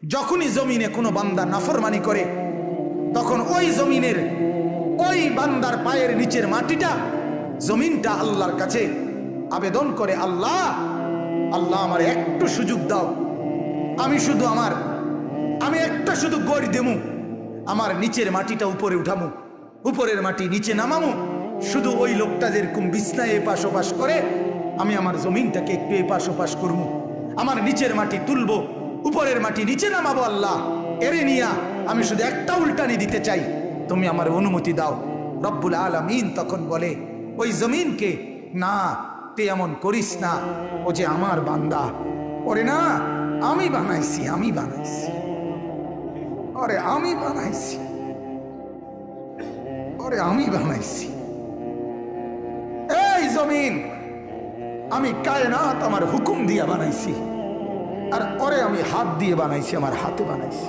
যখনই জমিনে কোনো বান্দা নাফরমানি করে তখন ওই জমিনের ওই বান্দার পায়ের নিচের মাটিটা জমিনটা আল্লাহর কাছে আবেদন করে, আল্লাহ আল্লাহ আমার একটু সুযোগ দাও, আমি একটা শুধু গড় দেমু, আমার নিচের মাটিটা উপরে উঠামু, উপরের মাটি নিচে নামামু, শুধু ওই লোকটা যেরকম বিছনায় এপাশ ওপাশ করে আমি আমার জমিনটাকে একটু এপাশ ওপাশ করবো, আমার নিচের মাটি তুলবো, উপরের মাটি নিচে নামাবো, আল্লাহ এরে নিয়া আমি শুধু একটা উল্টানি দিতে চাই, তুমি আমার অনুমতি দাও। রব্বুল আলামিন তখন বলে ওই জমিনকে, না তুই এমন করিস না, ও যে আমার বান্দা, ওরে না আমি বানাইছি, ওরে আমি বানাইছি। এই জমিন আমি কায়নাত আমার হুকুম দিয়ে বানাইছি, আর ওরে আমি হাত দিয়ে বানাইছি, আমার হাতে বানাইছি।